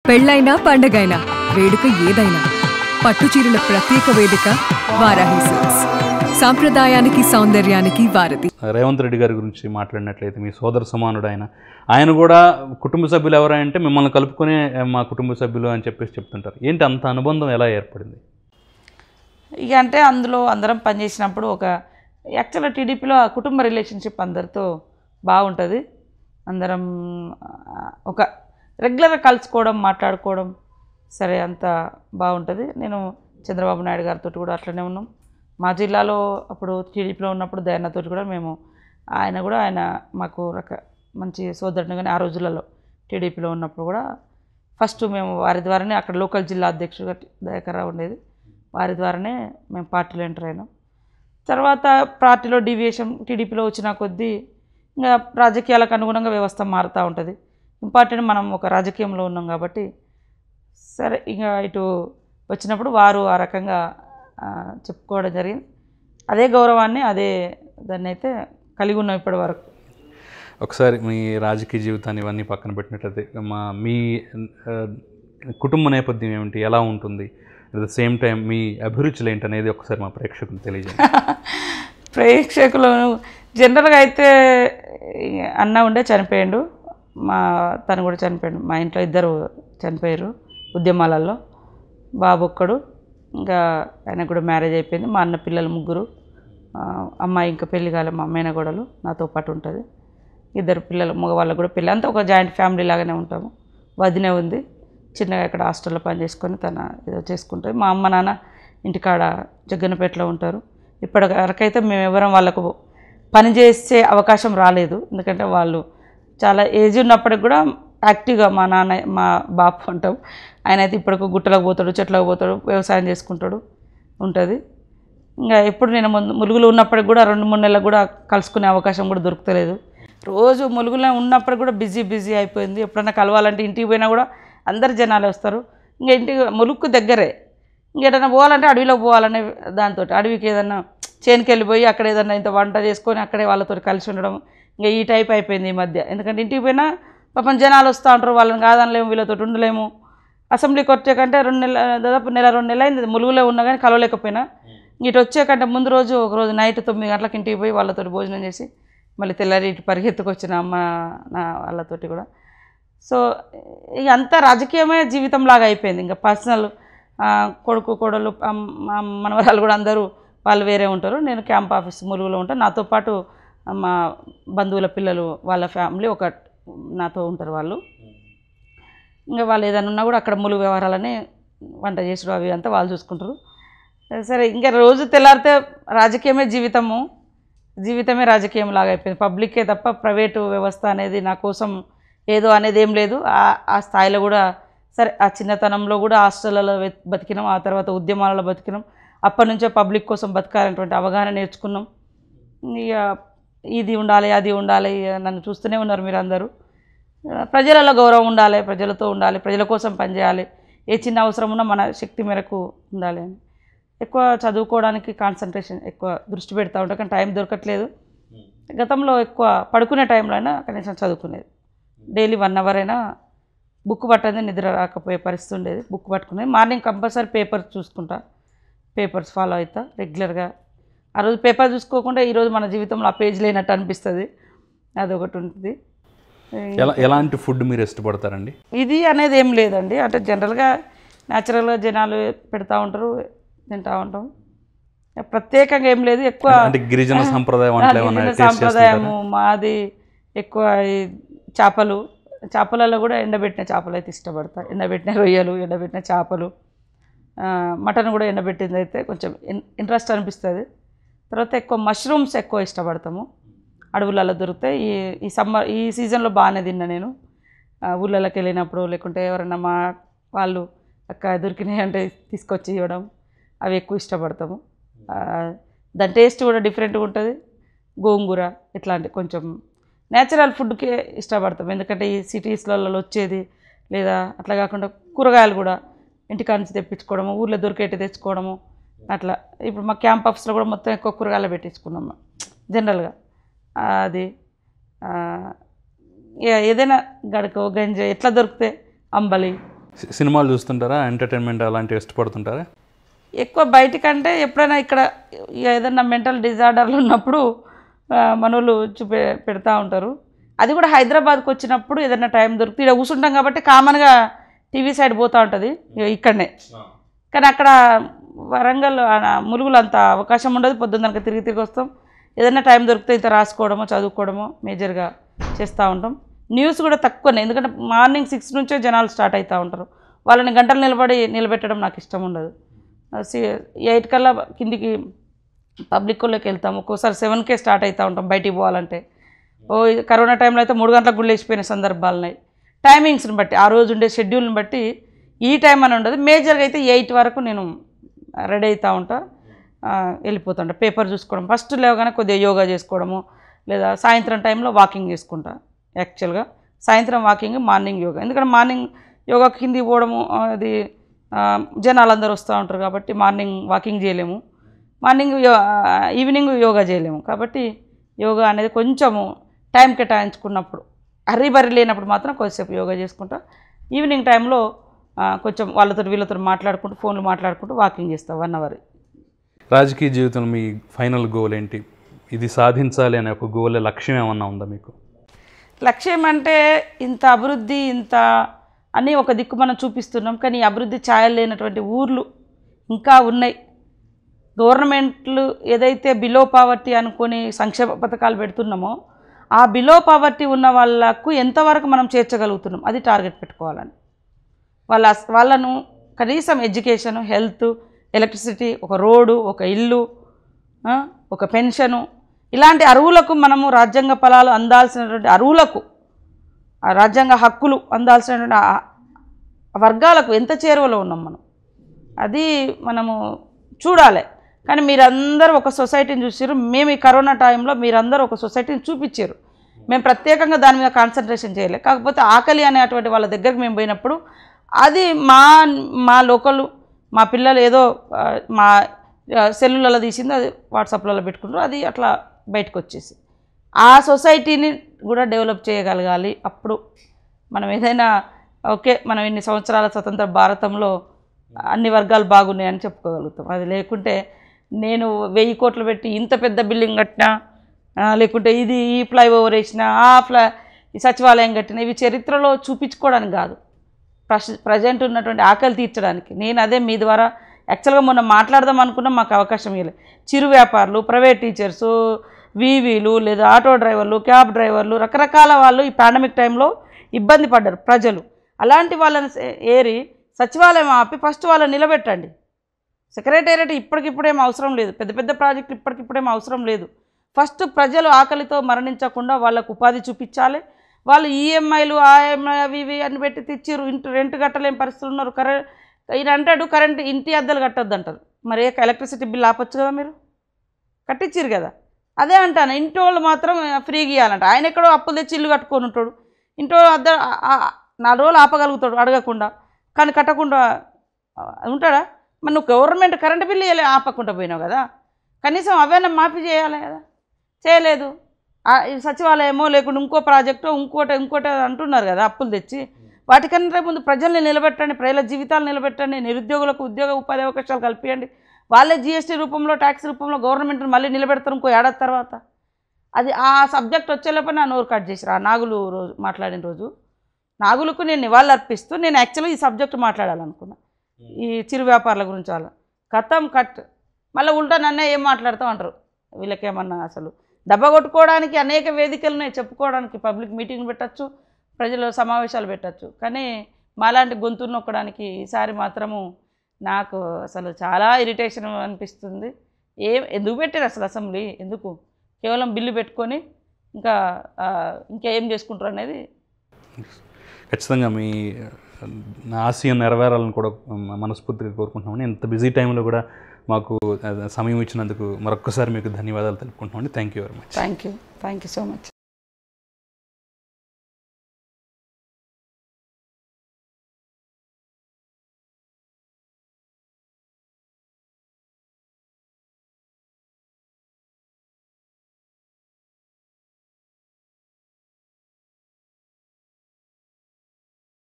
పెళ్ళైనా పండగైనా వేడుక ఏదైనా పట్టుచీరల ప్రత్యేక వేదిక వారాహి సిల్క్స్. సాంప్రదాయానికి సౌందర్యానికి వారధి. రేవంత్ రెడ్డి గారి గురించి మాట్లాడినట్లయితే మీ సోదర సమానుడు ఆయన కూడా కుటుంబ సభ్యులు ఎవరంటే మిమ్మల్ని కలుపుకునే మా కుటుంబ సభ్యులు అని చెప్పేసి చెప్తుంటారు. ఏంటి అంత అనుబంధం ఎలా ఏర్పడింది? ఇక అంటే అందులో అందరం పనిచేసినప్పుడు ఒక యాక్చువల్గా టీడీపీలో ఆ కుటుంబ రిలేషన్షిప్ అందరితో బాగుంటుంది. అందరం ఒక రెగ్యులర్గా కలుసుకోవడం, మాట్లాడుకోవడం సరే అంత బాగుంటుంది. నేను చంద్రబాబు నాయుడు గారితో కూడా అట్లనే ఉన్నాం. మా జిల్లాలో అప్పుడు టీడీపీలో ఉన్నప్పుడు దయాన్నతో కూడా ఆయన మాకు మంచి సోదరుడు. కానీ ఆ రోజులలో టీడీపీలో ఉన్నప్పుడు కూడా ఫస్ట్ మేము వారి ద్వారానే అక్కడ లోకల్ జిల్లా అధ్యక్షుడుగా దయాకర్రావు ఉండేది. వారి ద్వారానే మేము పార్టీలో ఎంటర్ అయినాం. తర్వాత పార్టీలో డీవియేషన్ టీడీపీలో వచ్చిన కొద్దీ ఇంకా రాజకీయాలకు అనుగుణంగా వ్యవస్థ మారుతూ ఉంటుంది. ఇంపార్టెంట్ మనం ఒక రాజకీయంలో ఉన్నాం కాబట్టి సరే ఇక ఇటు వచ్చినప్పుడు వారు ఆ రకంగా చెప్పుకోవడం జరిగింది. అదే గౌరవాన్ని దాన్ని అయితే కలిగి ఉన్నాం ఇప్పటి వరకు. ఒకసారి మీ రాజకీయ జీవితాన్ని ఇవన్నీ పక్కన పెట్టినట్లయితే మీ కుటుంబ నేపథ్యం ఏమిటి, ఎలా ఉంటుంది, అట్ ద సేమ్ టైం మీ అభిరుచులు ఏంటి అనేది ఒకసారి మా ప్రేక్షకులు తెలియజేయండి. ప్రేక్షకులు జనరల్గా అయితే అన్న ఉండే చనిపోయాడు, తను కూడా చనిపోయాడు. మా ఇంట్లో ఇద్దరు చనిపోయారు ఉద్యమాలలో. బాబు ఒక్కడు, ఇంకా ఆయన కూడా మ్యారేజ్ అయిపోయింది. మా అన్న పిల్లలు ముగ్గురు, అమ్మాయి ఇంకా పెళ్లి కాలే, మా అమ్మాయిన గొడవలు నాతో పాటు ఉంటుంది. ఇద్దరు పిల్లలు, మగవాళ్ళకు కూడా పెళ్ళి. అంతా ఒక జాయింట్ ఫ్యామిలీ లాగానే ఉంటాము. వదినే ఉంది, చిన్నగా ఇక్కడ హాస్టల్లో పని చేసుకొని తన ఏదో చేసుకుంటుంది. మా అమ్మ నాన్న ఇంటికాడ జగ్గన్నపేటలో ఉంటారు. ఇప్పటివరకైతే మేము ఎవరం వాళ్ళకు పని చేసే అవకాశం రాలేదు. ఎందుకంటే వాళ్ళు చాలా ఏజ్ ఉన్నప్పటికి కూడా యాక్టివ్గా మా నాన్న, మా బాపు అంటాం, ఆయన అయితే ఇప్పటికి గుట్టలకు పోతాడు, చెట్లకు పోతాడు, వ్యవసాయం చేసుకుంటాడు ఉంటుంది. ఇంకా ఎప్పుడు నేను ములుగులో ఉన్నప్పటికి కూడా 2-3 నెలలకు కూడా కలుసుకునే అవకాశం కూడా దొరుకుతలేదు. రోజు ములుగులో ఉన్నప్పటికి కూడా బిజీ అయిపోయింది. ఎప్పుడన్నా కలవాలంటే ఇంటికి పోయినా కూడా అందరు జనాలు వస్తారు. ఇంకా ఇంటికి ములుగుకు దగ్గరే, ఇంకేదైనా పోవాలంటే అడవిలోకి పోవాలనే దాంతో అడవికి ఏదన్నా చేనుకి వెళ్ళిపోయి అక్కడ ఏదన్నా ఇంత వంట చేసుకొని అక్కడే వాళ్ళతో కలిసి ఉండడం ఇంకా ఈ టైప్ అయిపోయింది ఈ మధ్య. ఎందుకంటే ఇంటికి పోయినా పాపం జనాలు వస్తూ ఉంటారు, వాళ్ళని కాదనలేము, వీళ్ళతో ఉండలేము. అసెంబ్లీకి వచ్చాకంటే 2 నెలలు, దాదాపు 1-2 నెలలు అయింది ములుగులో ఉన్నా కానీ కలవలేకపోయినా. ఇటు వచ్చాకంటే ముందు రోజు ఒకరోజు నైట్ 9 గంటలకు ఇంటికి పోయి వాళ్ళతో భోజనం చేసి మళ్ళీ తెల్లారి ఇటు పరిగెత్తుకొచ్చిన అమ్మ నా వాళ్ళతోటి కూడా. సో ఇక అంతా రాజకీయమే జీవితంలాగా అయిపోయింది. ఇంకా పర్సనల్ కొడుకు కోడలు మనవరాలు కూడా అందరూ వాళ్ళు వేరే ఉంటారు. నేను క్యాంప్ ఆఫీస్ ములుగులో ఉంటాను. నాతో పాటు మా బంధువుల పిల్లలు వాళ్ళ ఫ్యామిలీ నాతో ఉంటారు. వాళ్ళు ఇంకా వాళ్ళు ఏదైనా ఉన్నా కూడా అక్కడ ములుగు వ్యవహారాలని వంట చేసుడు అవి అంతా వాళ్ళు చూసుకుంటారు. సరే ఇంకా రోజు తెల్లారితే రాజకీయమే జీవితమే రాజకీయం లాగా అయిపోయింది. పబ్లిక్కే తప్ప ప్రైవేటు వ్యవస్థ అనేది నా కోసం ఏదో అనేది ఏం లేదు. ఆ స్థాయిలో కూడా సరే ఆ చిన్నతనంలో కూడా హాస్టల్లో బతికినాం, ఆ తర్వాత ఉద్యమాలలో బతికినాం. అప్పటి నుంచే పబ్లిక్ కోసం బతకాలనేటువంటి అవగాహన నేర్చుకున్నాం. ఇక ఇది ఉండాలి, అది ఉండాలి, నన్ను చూస్తూనే ఉన్నారు మీరు అందరూ. ప్రజలలో గౌరవం ఉండాలి, ప్రజలతో ఉండాలి, ప్రజల కోసం పనిచేయాలి, ఏ చిన్న అవసరం ఉన్నా మన శక్తి మేరకు ఉండాలి అని ఎక్కువ చదువుకోవడానికి కాన్సన్ట్రేషన్ ఎక్కువ దృష్టి పెడతా ఉంటాను. కానీ టైం దొరకట్లేదు. గతంలో ఎక్కువ పడుకునే టైంలో అయినా కనీసం చదువుకునేది. డైలీ 1 అవర్ అయినా బుక్ పట్టేది, నిద్ర రాకపోయే పరిస్థితి ఉండేది. బుక్ పట్టుకునేది. మార్నింగ్ కంపల్సరీ పేపర్స్ ఫాలో అవుతా రెగ్యులర్గా. ఆ రోజు పేపర్ చూసుకోకుండా ఈరోజు మన జీవితంలో ఆ పేజ్ లేనట్టు అనిపిస్తుంది. అదొకటి ఉంటుంది. ఎలాంటి ఫుడ్ మీరు ఇష్టపడతారండి? ఇది అనేది ఏం లేదండి. అంటే జనరల్గా న్యాచురల్గా జనాలు పెడతా ఉంటారు, తింటూ ఉంటాం. ప్రత్యేకంగా ఏం లేదు. ఎక్కువ గిరిజన సాంప్రదాయము మాది. ఎక్కువ చేపలలో కూడా ఎండబెట్టిన చేపలు అయితే ఇష్టపడతా. ఎండబెట్టిన రొయ్యలు, ఎండబెట్టిన చేపలు, మటన్ కూడా ఎండబెట్టింది అయితే కొంచెం ఇంట్రెస్ట్ అనిపిస్తుంది. తర్వాత ఎక్కువ మష్రూమ్స్ ఎక్కువ ఇష్టపడతాము. అడవులలో దొరుకుతాయి. ఈ సీజన్లో బాగానే తిన్నా నేను. ఊళ్ళలోకి వెళ్ళినప్పుడు లేకుంటే ఎవరన్నా మా వాళ్ళు అక్క దొరికినాయి అంటే తీసుకొచ్చి ఇవ్వడం, అవి ఎక్కువ ఇష్టపడతాము. దాని టేస్ట్ కూడా డిఫరెంట్గా ఉంటుంది. గోంగూర ఇట్లాంటి కొంచెం నేచురల్ ఫుడ్కే ఇష్టపడతాం. ఎందుకంటే ఈ సిటీస్లలో వచ్చేది లేదా అట్లా కాకుండా కూరగాయలు కూడా ఇంటికాడ నుంచి తెప్పించుకోవడము, ఊళ్ళో దొరికేటి తెచ్చుకోవడము అట్లా. ఇప్పుడు మా క్యాంప్ ఆఫీస్లో కూడా మొత్తం ఎక్కువ కూరగాయలు పెట్టించుకున్నాం జనరల్గా. అది ఏదైనా గడకో గంజ ఎట్లా దొరికితే అంబలి సినిమాలు చూస్తుంటారా, ఎంటర్టైన్మెంట్ అలాంటివి ఇష్టపడుతుంటారా? ఎక్కువ బయటికంటే ఎప్పుడైనా ఇక్కడ ఏదైనా మెంటల్ డిజార్డర్లు ఉన్నప్పుడు మనోళ్ళు పెడతా ఉంటారు. అది కూడా హైదరాబాద్కి వచ్చినప్పుడు ఏదైనా టైం దొరికితే ఇక్కడ కూర్చుంటాం కాబట్టి కామన్గా టీవీ సైడ్ పోతూ ఉంటుంది ఇక్కడనే. కానీ అక్కడ వరంగల్ ములుగులు అంత అవకాశం ఉండదు. పొద్దున్న తిరిగి వస్తాం. ఏదైనా టైం దొరికితే ఇంత రాసుకోవడమో చదువుకోవడమో మేజర్గా చేస్తూ ఉంటాం. న్యూస్ కూడా తక్కువనే, ఎందుకంటే మార్నింగ్ 6 నుంచే జనాలు స్టార్ట్ అవుతూ ఉంటారు. వాళ్ళని గంటలు నిలబెట్టడం నాకు ఇష్టం ఉండదు. 8 కల్లా కిందికి పబ్లిక్ వాళ్ళకి వెళ్తాం. ఒక్కోసారి 7కే స్టార్ట్ అవుతూ ఉంటాం బయటికి పోవాలంటే. కరోనా టైంలో అయితే 3 గంటలకు గుళ్ళు వేసిపోయిన సందర్భాలు ఉన్నాయి. టైమింగ్స్ని బట్టి, ఆ రోజు ఉండే షెడ్యూల్ని బట్టి ఈ టైం అని ఉండదు. మేజర్గా అయితే 8 వరకు నేను రెడీ అవుతూ ఉంటా, వెళ్ళిపోతుంటా. పేపర్ చూసుకోవడం, ఫస్ట్ లేవగానే కొద్దిగా యోగా చేసుకోవడము, లేదా సాయంత్రం టైంలో వాకింగ్ చేసుకుంటా. యాక్చువల్గా సాయంత్రం వాకింగ్, మార్నింగ్ యోగా. ఎందుకంటే మార్నింగ్ యోగా కిందికి పోవడము అది జనాలు అందరూ వస్తూ ఉంటారు కాబట్టి మార్నింగ్ వాకింగ్ చేయలేము, ఈవినింగ్ యోగా చేయలేము. కాబట్టి యోగా అనేది కొంచెము టైం కేటాయించుకున్నప్పుడు, హర్రీ లేనప్పుడు మాత్రం కొద్దిసేపు యోగా చేసుకుంటా. ఈవినింగ్ టైంలో కొంచెం వాళ్ళతో వీళ్ళతో మాట్లాడుకుంటూ, ఫోన్లు మాట్లాడుకుంటూ వాకింగ్ చేస్తాం 1 అవర్. రాజకీయ జీవితంలో మీ ఫైనల్ గోల్ ఏంటి? ఇది సాధించాలి అనే ఒక గోల్, లక్ష్యం ఏమన్నా ఉందా మీకు? లక్ష్యం అంటే ఇంత అభివృద్ధి, ఇంత అని ఒక దిక్కు మనం చూపిస్తున్నాం, కానీ అభివృద్ధి ఛాయలు లేనటువంటి ఊర్లు ఇంకా ఉన్నాయి. గవర్నమెంట్లు ఏదైతే బిలో పావర్టీ అనుకొని సంక్షేమ పథకాలు పెడుతున్నామో, ఆ బిలో పావర్టీ ఉన్న వాళ్ళకు ఎంతవరకు మనం చేర్చగలుగుతున్నాం, అది టార్గెట్ పెట్టుకోవాలని. వాళ్ళను కనీసం ఎడ్యుకేషను, హెల్త్, ఎలక్ట్రిసిటీ, ఒక రోడ్డు, ఒక ఇల్లు, ఒక పెన్షను, ఇలాంటి అర్హులకు మనము రాజ్యాంగ ఫలాలు అందాల్సినటువంటి అర్హులకు, ఆ రాజ్యాంగ హక్కులు అందాల్సినటువంటి వర్గాలకు ఎంత చేరువలో ఉన్నాం మనం, అది మనము చూడాలి. కానీ మీరందరూ ఒక సొసైటీని చూసారు. మేము ఈ కరోనా టైంలో మీరందరూ ఒక సొసైటీని చూపించారు. మేము ప్రత్యేకంగా దాని మీద కాన్సన్ట్రేషన్ చేయలేదు. కాకపోతే ఆకలి అనేటువంటి వాళ్ళ దగ్గరికి మేము పోయినప్పుడు అది మా లోకల్, మా పిల్లలు ఏదో మా సెల్లులలో తీసింది, అది వాట్సాప్లలో పెట్టుకుంటారు, అది అట్లా బయటకు వచ్చేసి ఆ సొసైటీని కూడా డెవలప్ చేయగలగాలి. అప్పుడు మనం ఏదైనా ఓకే, మనం ఇన్ని సంవత్సరాల స్వతంత్ర భారతంలో అన్ని వర్గాలు బాగున్నాయని చెప్పుకోగలుగుతాం. అది లేకుంటే నేను 1000 కోట్లు పెట్టి ఇంత పెద్ద బిల్డింగ్ కట్టినా, లేకుంటే ఇది ఈ ఫ్లైఓవర్ వేసినా, ఈ సచివాలయం కట్టినా, ఇవి చరిత్రలో చూపించుకోవడానికి కాదు, ప్రజెంట్ ఉన్నటువంటి ఆకలి తీర్చడానికి. నేను అదే మీ ద్వారా యాక్చువల్గా మొన్న మాట్లాడదాం అనుకున్నా, మాకు అవకాశం ఇవ్వలేదు. చిరు వ్యాపారులు, ప్రైవేట్ టీచర్సు, వీవీలు, లేదా ఆటో డ్రైవర్లు, క్యాబ్ డ్రైవర్లు, రకరకాల వాళ్ళు ఈ పాండమిక్ టైంలో ఇబ్బంది పడ్డారు ప్రజలు. అలాంటి వాళ్ళని ఏరి సచివాలయం ఆపి ఫస్ట్ వాళ్ళని నిలబెట్టండి. సెక్రటేరియట్ ఇప్పటికిప్పుడేం అవసరం లేదు, పెద్ద పెద్ద ప్రాజెక్టులు ఇప్పటికిప్పుడేం అవసరం లేదు. ఫస్ట్ ప్రజలు ఆకలితో మరణించకుండా వాళ్ళకు ఉపాధి చూపించాలి. వాళ్ళు ఈఎంఐలు, ఆఎంఐ, అవి ఇవి అని పెట్టి తెచ్చిరు, రెంట్ కట్టలేని పరిస్థితులు ఉన్నారు. ఈయన అంటాడు కరెంట్ ఇంటి అద్దెలు కట్టొద్దు అంటారు. మరి ఎలక్ట్రిసిటీ బిల్ ఆపచ్చు కదా, మీరు కట్టించారు కదా. అదే అంటాను, ఇంటి వాళ్ళు మాత్రం ఫ్రీగా ఇవ్వాలంట. ఆయన ఎక్కడో అప్పులు తెచ్చి ఇల్లు కట్టుకొని ఉంటాడు, ఇంటి వాళ్ళు 4 రోజులు ఆపగలుగుతాడు అడగకుండా, కానీ కట్టకుండా ఉంటాడా? మరి నువ్వు గవర్నమెంట్ కరెంటు బిల్లు ఆపకుండా పోయినావు కదా, కనీసం అవైనా మాఫీ చేయాలి కదా, చేయలేదు. సచివాలయమో లేకుండా ఇంకో ప్రాజెక్టో ఇంకోటి అంటున్నారు కదా అప్పులు తెచ్చి. వాటికన్నా ముందు ప్రజల్ని నిలబెట్టండి, ప్రజల జీవితాలు నిలబెట్టండి, నిరుద్యోగులకు ఉద్యోగ ఉపాధి అవకాశాలు కల్పించండి. వాళ్ళే జీఎస్టీ రూపంలో, ట్యాక్స్ రూపంలో గవర్నమెంట్ని మళ్ళీ నిలబెడతారు ఇంకో ఏడాది తర్వాత. అది ఆ సబ్జెక్ట్ వచ్చేలోపే నా నోరు కట్ చేసిరా. నాగులు రోజు మాట్లాడిన రోజు నాగులకు నేను నివాళులు అర్పిస్తూ నేను యాక్చువల్గా ఈ సబ్జెక్ట్ మాట్లాడాలనుకున్నా, ఈ చిరు వ్యాపారాల గురించి. వాళ్ళ కథం కట్ మళ్ళీ ఉల్టా నన్నే ఏం మాట్లాడతాం అంటారు. వీళ్ళకేమన్నా అసలు దెబ్బ కొట్టుకోవడానికి అనేక వేదికలు ఉన్నాయి, చెప్పుకోవడానికి పబ్లిక్ మీటింగ్ పెట్టచ్చు, ప్రజల సమావేశాలు పెట్టచ్చు. కానీ మాలాంటి గొంతును నొక్కడానికి ఈసారి మాత్రము నాకు అసలు చాలా ఇరిటేషన్ అనిపిస్తుంది. ఎందుకు పెట్టారు అసలు అసెంబ్లీ? ఎందుకు కేవలం బిల్లు పెట్టుకొని ఇంకేం చేసుకుంటారు అనేది. ఖచ్చితంగా మీ ఆశయం నెరవేరాలని కూడా మనస్ఫూర్తిగా కోరుకుంటున్నామని. ఇంత బిజీ టైంలో కూడా మాకు సమయం ఇచ్చినందుకు మరొక్కసారి మీకు ధన్యవాదాలు తెలుపుకుంటున్నామండి. Thank you very much. Thank you so much.